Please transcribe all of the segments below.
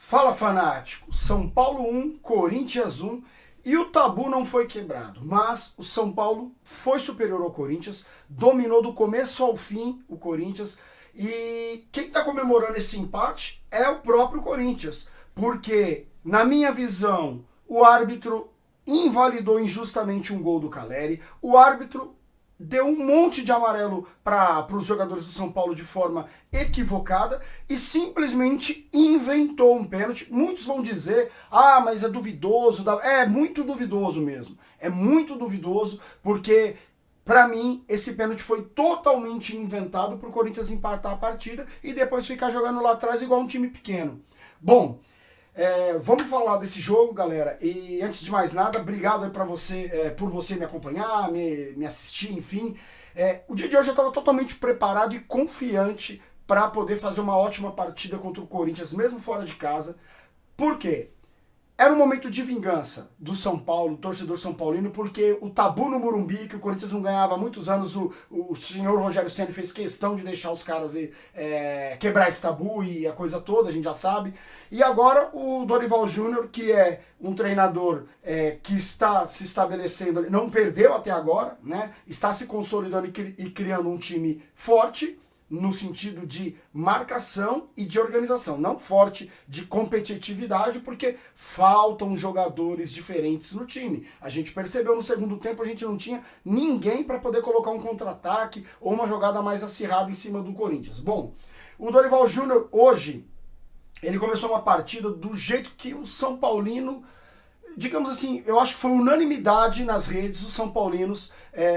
Fala, fanático! São Paulo 1, Corinthians 1 e o tabu não foi quebrado, mas o São Paulo foi superior ao Corinthians, dominou do começo ao fim o Corinthians e quem está comemorando esse empate é o próprio Corinthians, porque, na minha visão, o árbitro invalidou injustamente um gol do Caleri, o árbitro deu um monte de amarelo para os jogadores do São Paulo de forma equivocada e simplesmente inventou um pênalti. Muitos vão dizer, mas é duvidoso. É muito duvidoso mesmo. É muito duvidoso porque, para mim, esse pênalti foi totalmente inventado para o Corinthians empatar a partida e depois ficar jogando lá atrás igual um time pequeno. Bom, vamos falar desse jogo, galera. E antes de mais nada, obrigado aí por você me acompanhar, me assistir, enfim. O dia de hoje eu estava totalmente preparado e confiante para poder fazer uma ótima partida contra o Corinthians, mesmo fora de casa. Por quê? Era um momento de vingança do São Paulo, do torcedor são paulino, porque o tabu no Morumbi, que o Corinthians não ganhava há muitos anos, o senhor Rogério Ceni fez questão de deixar os caras quebrar esse tabu e a coisa toda, a gente já sabe. E agora o Dorival Júnior, que é um treinador que está se estabelecendo, não perdeu até agora, né? Está se consolidando e criando um time forte, no sentido de marcação e de organização, não forte de competitividade, porque faltam jogadores diferentes no time. A gente percebeu no segundo tempo, a gente não tinha ninguém para poder colocar um contra-ataque ou uma jogada mais acirrada em cima do Corinthians. Bom, o Dorival Júnior hoje, ele começou uma partida do jeito que o São Paulino, digamos assim, eu acho que foi unanimidade nas redes dos São Paulinos,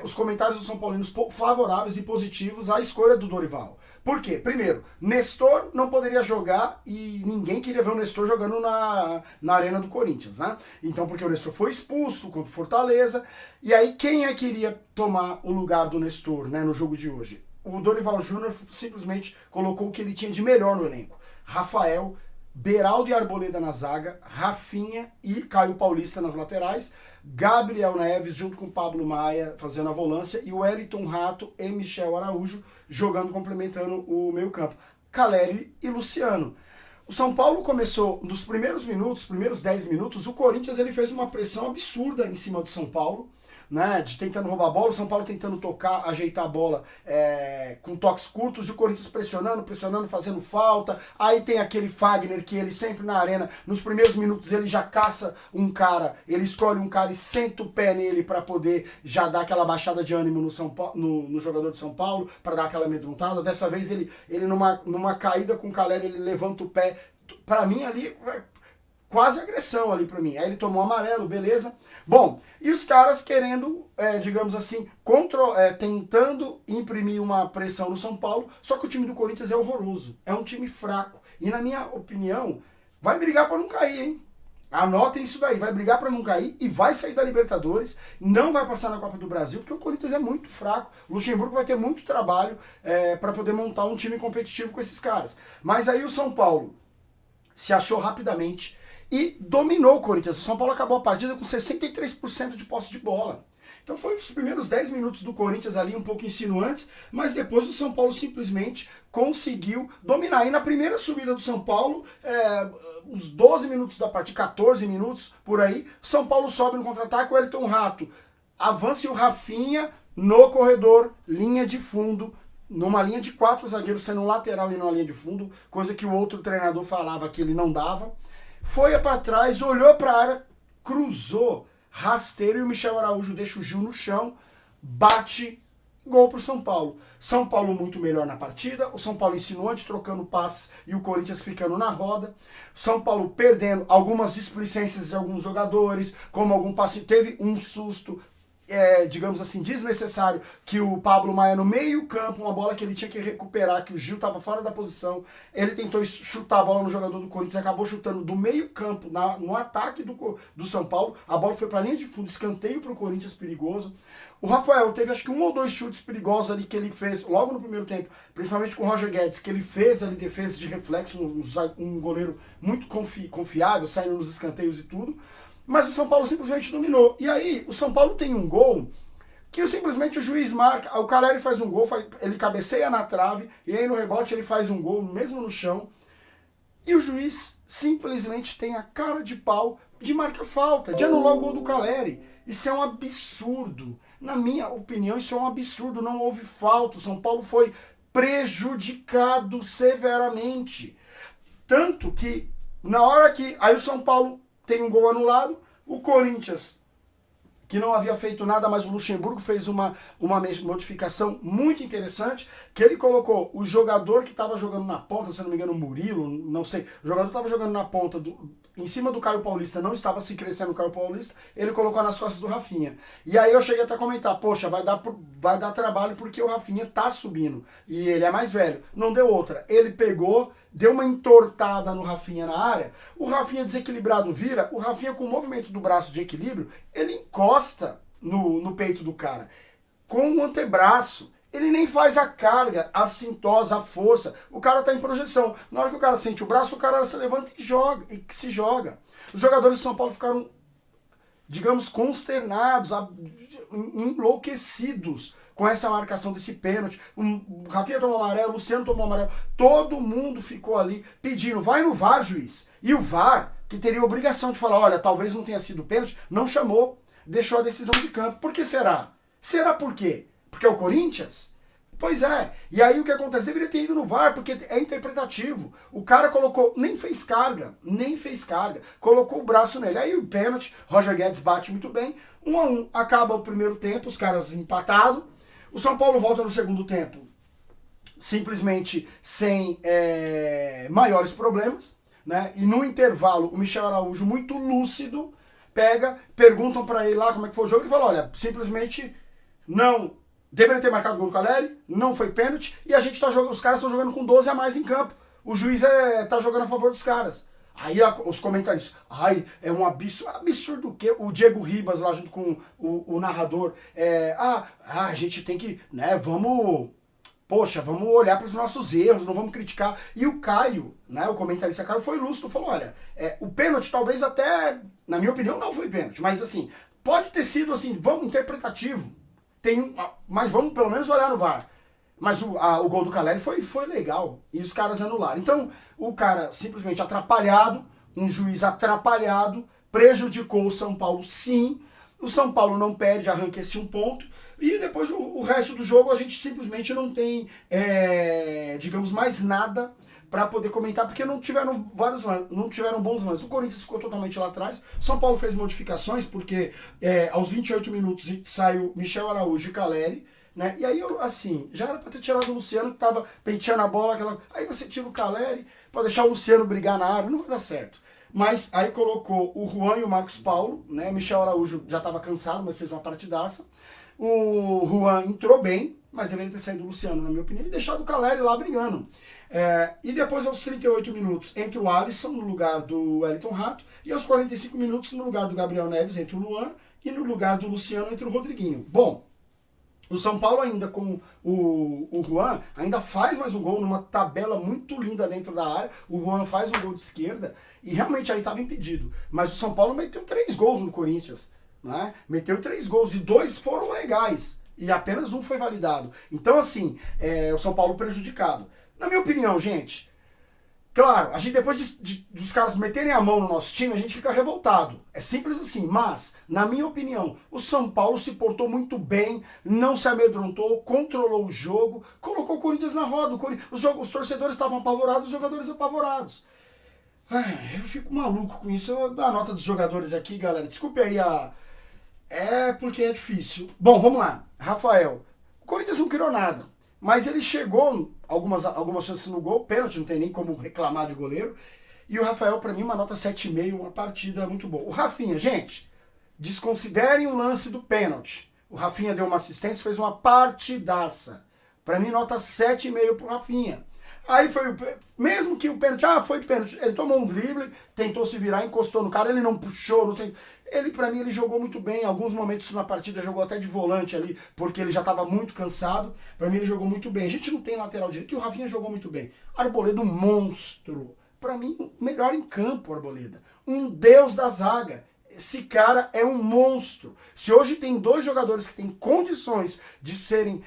os comentários dos São Paulinos favoráveis e positivos à escolha do Dorival. Por quê? Primeiro, Nestor não poderia jogar e ninguém queria ver o Nestor jogando na arena do Corinthians, né? Então, porque o Nestor foi expulso contra o Fortaleza, e aí quem queria tomar o lugar do Nestor, né, no jogo de hoje? O Dorival Júnior simplesmente colocou o que ele tinha de melhor no elenco. Rafael, Beraldo e Arboleda na zaga, Rafinha e Caio Paulista nas laterais, Gabriel Neves junto com Pablo Maia fazendo a volância e o Wellington Rato e Michel Araújo jogando, complementando o meio campo. Caleri e Luciano. O São Paulo começou, nos primeiros 10 minutos, o Corinthians ele fez uma pressão absurda em cima do São Paulo, né, de tentando roubar a bola, o São Paulo tentando tocar, ajeitar a bola com toques curtos, e o Corinthians pressionando, fazendo falta. Aí tem aquele Fagner que ele sempre na arena, nos primeiros minutos ele já caça um cara, ele escolhe um cara e senta o pé nele para poder já dar aquela baixada de ânimo no jogador de São Paulo, para dar aquela amedrontada. Dessa vez ele numa caída com o Caleri, ele levanta o pé, para mim ali quase agressão ali para mim. Aí ele tomou amarelo, beleza. Bom, e os caras querendo, digamos assim, tentando imprimir uma pressão no São Paulo, só que o time do Corinthians é horroroso, é um time fraco. E na minha opinião, vai brigar para não cair, hein? Anotem isso daí, vai brigar para não cair e vai sair da Libertadores, não vai passar na Copa do Brasil, porque o Corinthians é muito fraco. O Luxemburgo vai ter muito trabalho para poder montar um time competitivo com esses caras. Mas aí o São Paulo se achou rapidamente e dominou o Corinthians. O São Paulo acabou a partida com 63% de posse de bola. Então foi os primeiros 10 minutos do Corinthians ali um pouco insinuantes, mas depois o São Paulo simplesmente conseguiu dominar. E na primeira subida do São Paulo, uns 12 minutos da partida, 14 minutos por aí, o São Paulo sobe no contra-ataque, o Wellington Rato avança e o Rafinha no corredor, linha de fundo, numa linha de 4 zagueiros sendo um lateral e numa linha de fundo, coisa que o outro treinador falava que ele não dava. Foi para trás, olhou para a área, cruzou, rasteiro, e o Michel Araújo deixa o Gil no chão, bate, gol pro São Paulo. São Paulo muito melhor na partida, o São Paulo insinuante, trocando passes e o Corinthians ficando na roda. São Paulo perdendo algumas displicências de alguns jogadores, como algum passe, teve um susto, digamos assim, desnecessário, que o Pablo Maia no meio campo, uma bola que ele tinha que recuperar, que o Gil estava fora da posição, ele tentou chutar a bola no jogador do Corinthians, acabou chutando do meio campo, no ataque do São Paulo, a bola foi para a linha de fundo, escanteio para o Corinthians, perigoso. O Rafael teve acho que 1 ou 2 chutes perigosos ali que ele fez logo no primeiro tempo, principalmente com o Roger Guedes, que ele fez ali defesa de reflexo, um goleiro muito confiável, saindo nos escanteios e tudo. Mas o São Paulo simplesmente dominou. E aí, o São Paulo tem um gol que simplesmente o juiz marca, o Caleri faz um gol, ele cabeceia na trave, e aí no rebote ele faz um gol, mesmo no chão. E o juiz simplesmente tem a cara de pau de marcar falta, de anular o gol do Caleri. Isso é um absurdo. Na minha opinião, isso é um absurdo. Não houve falta. O São Paulo foi prejudicado severamente. Tanto que, na hora que aí o São Paulo tem um gol anulado, o Corinthians, que não havia feito nada, mas o Luxemburgo fez uma modificação muito interessante, que ele colocou o jogador que estava jogando na ponta, se não me engano, o Murilo, não sei, o jogador estava jogando na ponta, em cima do Caio Paulista, não estava se crescendo o Caio Paulista, ele colocou nas costas do Rafinha. E aí eu cheguei até a comentar, poxa, vai dar trabalho porque o Rafinha tá subindo, e ele é mais velho. Não deu outra. Ele pegou, deu uma entortada no Rafinha na área, o Rafinha desequilibrado vira, o Rafinha com o movimento do braço de equilíbrio, ele encosta no peito do cara, com o antebraço. Ele nem faz a carga, a cintosa, a força. O cara tá em projeção. Na hora que o cara sente o braço, o cara se levanta e joga, e se joga. Os jogadores de São Paulo ficaram, digamos, consternados, enlouquecidos com essa marcação desse pênalti. O Rafinha tomou amarelo, o Luciano tomou amarelo. Todo mundo ficou ali pedindo, vai no VAR, juiz. E o VAR, que teria a obrigação de falar, olha, talvez não tenha sido pênalti, não chamou, deixou a decisão de campo. Por que será? Será por quê? Porque é o Corinthians? Pois é. E aí o que acontece? Deveria ter ido no VAR, porque é interpretativo. O cara colocou, nem fez carga. Colocou o braço nele. Aí o pênalti, Roger Guedes bate muito bem. 1-1. Acaba o primeiro tempo, os caras empatados. O São Paulo volta no segundo tempo, simplesmente sem maiores problemas, né? E no intervalo, o Michel Araújo, muito lúcido, perguntam para ele lá como é que foi o jogo, ele fala, olha, simplesmente não deveria ter marcado o gol do Caleri, não foi pênalti, e a gente os caras estão jogando com 12 a mais em campo. O juiz tá jogando a favor dos caras. Aí os comentários, é um absurdo o quê? O Diego Ribas lá junto com o narrador, a gente tem que, né, vamos olhar para os nossos erros, não vamos criticar. E o Caio, né, o comentarista Caio foi lúcido, falou, olha, o pênalti talvez até, na minha opinião, não foi pênalti, mas assim, pode ter sido assim, vamos, interpretativo, mas vamos pelo menos olhar no VAR. Mas o gol do Caleri foi legal. E os caras anularam. Então, o cara simplesmente atrapalhado, um juiz atrapalhado, prejudicou o São Paulo sim. O São Paulo não perde, arranca esse um ponto. E depois o resto do jogo a gente simplesmente não tem, digamos, mais nada para poder comentar, porque não tiveram bons lances. O Corinthians ficou totalmente lá atrás. São Paulo fez modificações, porque aos 28 minutos saiu Michel Araújo e Caleri. Né? E aí, já era para ter tirado o Luciano, que tava penteando a bola, aí você tira o Caleri para deixar o Luciano brigar na área, não vai dar certo. Mas aí colocou o Juan e o Marcos Paulo, né? O Michel Araújo já estava cansado, mas fez uma partidaça. O Juan entrou bem, mas deveria ter saído o Luciano, na minha opinião, e deixado o Caleri lá brigando. E depois, aos 38 minutos, entra o Alisson no lugar do Wellington Rato, e aos 45 minutos, no lugar do Gabriel Neves, entra o Luan, e no lugar do Luciano, entra o Rodriguinho. Bom, o São Paulo ainda com o Juan, ainda faz mais um gol numa tabela muito linda dentro da área. O Juan faz um gol de esquerda e realmente aí estava impedido. Mas o São Paulo meteu 3 gols no Corinthians. Né? Meteu 3 gols e 2 foram legais. E apenas um foi validado. Então assim, o São Paulo prejudicado. Na minha opinião, gente, claro, a gente depois dos caras meterem a mão no nosso time, a gente fica revoltado. É simples assim, mas, na minha opinião, o São Paulo se portou muito bem, não se amedrontou, controlou o jogo, colocou o Corinthians na roda. Os torcedores estavam apavorados, os jogadores apavorados. Eu fico maluco com isso. Eu vou dar a nota dos jogadores aqui, galera. Desculpe aí porque é difícil. Bom, vamos lá. Rafael, o Corinthians não criou nada. Mas ele chegou algumas chances no gol, pênalti, não tem nem como reclamar de goleiro. E o Rafael, para mim, uma nota 7,5, uma partida muito boa. O Rafinha, gente, desconsiderem o lance do pênalti. O Rafinha deu uma assistência, fez uma partidaça. Para mim, nota 7,5 pro Rafinha. Aí foi, mesmo que o pênalti, foi pênalti. Ele tomou um drible, tentou se virar, encostou no cara, ele não puxou, não sei. Pra mim, ele jogou muito bem. Em alguns momentos na partida, jogou até de volante ali, porque ele já estava muito cansado. Pra mim, ele jogou muito bem. A gente não tem lateral direito e o Rafinha jogou muito bem. Arboleda, um monstro. Pra mim, melhor em campo, Arboleda. Um deus da zaga. esse cara é um monstro. Se hoje tem dois jogadores que têm condições de serem,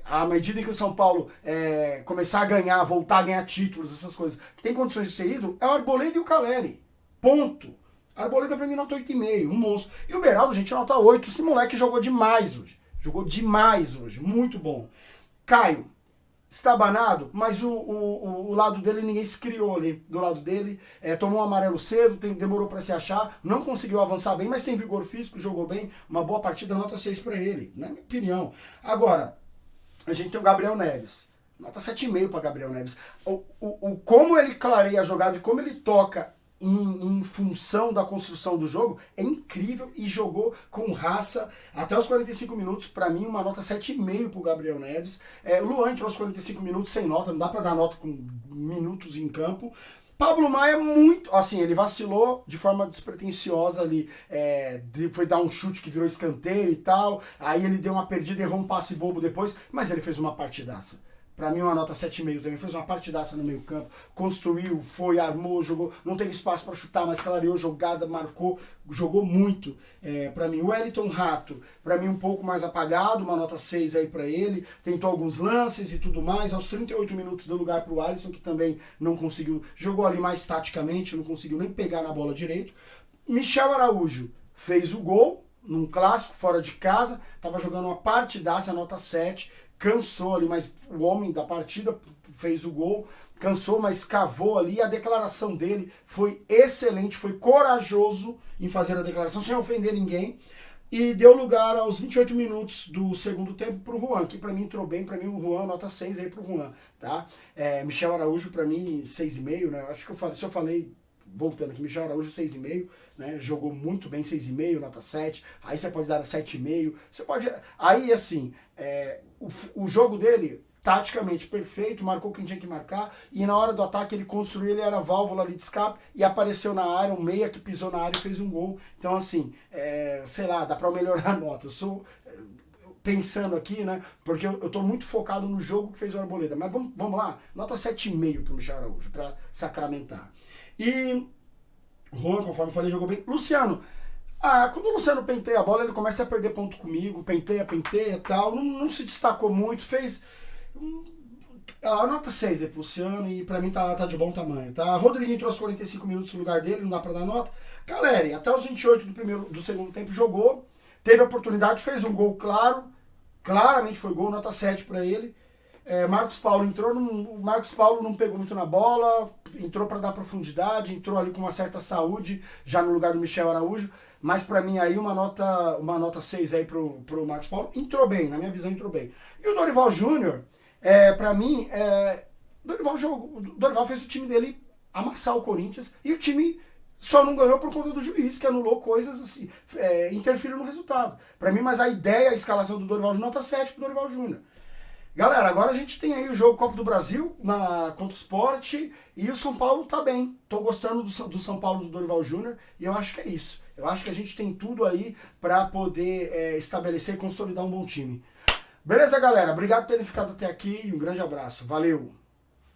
à medida em que o São Paulo começar a ganhar, voltar a ganhar títulos, essas coisas, que tem condições de ser ídolo, é o Arboleda e o Caleri. Ponto. Arboleda pra mim nota 8,5, um monstro. E o Beraldo, gente, nota 8. Esse moleque jogou demais hoje. Jogou demais hoje, muito bom. Caio, estabanado, mas o lado dele ninguém se criou ali. Do lado dele, tomou um amarelo cedo, demorou para se achar, não conseguiu avançar bem, mas tem vigor físico, jogou bem, uma boa partida, nota 6 para ele, na minha opinião. Agora, a gente tem o Gabriel Neves, nota 7,5 para Gabriel Neves. Como ele clareia a jogada e como ele toca em função da construção do jogo, é incrível e jogou com raça até os 45 minutos. Para mim, uma nota 7,5 pro Gabriel Neves. Luan entrou aos 45 minutos sem nota, não dá para dar nota com minutos em campo. Pablo Maia muito, assim, ele vacilou de forma despretensiosa ali, foi dar um chute que virou escanteio e tal, aí ele deu uma perdida, errou um passe bobo depois, mas ele fez uma partidaça. Pra mim, uma nota 7,5 também. Fez uma partidaça no meio campo, construiu, foi, armou, jogou, não teve espaço para chutar, mas clareou jogada, marcou, jogou muito. Pra mim, o Wellington Rato, pra mim um pouco mais apagado, uma nota 6 aí pra ele, tentou alguns lances e tudo mais, aos 38 minutos deu lugar pro Alisson, que também não conseguiu, jogou ali mais taticamente, não conseguiu nem pegar na bola direito. Michel Araújo fez o gol, num clássico, fora de casa, tava jogando uma partidaça, nota 7, cansou ali, mas o homem da partida fez o gol, cansou, mas cavou ali, a declaração dele foi excelente, foi corajoso em fazer a declaração, sem ofender ninguém, e deu lugar aos 28 minutos do segundo tempo pro Juan, que pra mim entrou bem, pra mim o Juan, nota 6 aí pro Juan, tá? Michel Araújo, pra mim, 6,5, né? Acho que eu falei, voltando aqui, Michel Araújo 6,5, né? Jogou muito bem, 6,5, nota 7. Aí você pode dar 7,5. Você pode. Aí, assim, o jogo dele, taticamente perfeito, marcou quem tinha que marcar, e na hora do ataque ele construiu, ele era válvula ali de escape, e apareceu na área, um meia que pisou na área e fez um gol. Então, assim, sei lá, dá pra melhorar a nota. Eu sou. Pensando aqui, né? Porque eu tô muito focado no jogo que fez o Arboleda. Mas vamos lá, nota 7,5 pro Michel Araújo, pra sacramentar. E Juan, conforme eu falei, jogou bem. Luciano, quando o Luciano penteia a bola, ele começa a perder ponto comigo, penteia e tal, não se destacou muito, fez a nota 6 aí pro Luciano, e pra mim tá de bom tamanho, tá? Rodriguinho entrou aos 45 minutos no lugar dele, não dá pra dar nota. Caleri, até os 28 do segundo tempo jogou, teve a oportunidade, fez um gol claro, claramente foi gol, nota 7 pra ele. Marcos Paulo entrou, o Marcos Paulo não pegou muito na bola, entrou para dar profundidade, entrou ali com uma certa saúde, já no lugar do Michel Araújo, mas para mim aí uma nota 6 aí pro Marcos Paulo, entrou bem, na minha visão entrou bem. E o Dorival Júnior, para mim, Dorival fez o time dele amassar o Corinthians, e o time só não ganhou por conta do juiz, que anulou coisas assim, interferiu no resultado. Para mim, mas a ideia, a escalação do Dorival Júnior, nota 7 pro Dorival Júnior. Galera, agora a gente tem aí o jogo Copa do Brasil contra o Sport, e o São Paulo tá bem. Tô gostando do São Paulo do Dorival Júnior, e eu acho que é isso. Eu acho que a gente tem tudo aí para poder estabelecer e consolidar um bom time. Beleza, galera? Obrigado por terem ficado até aqui e um grande abraço. Valeu!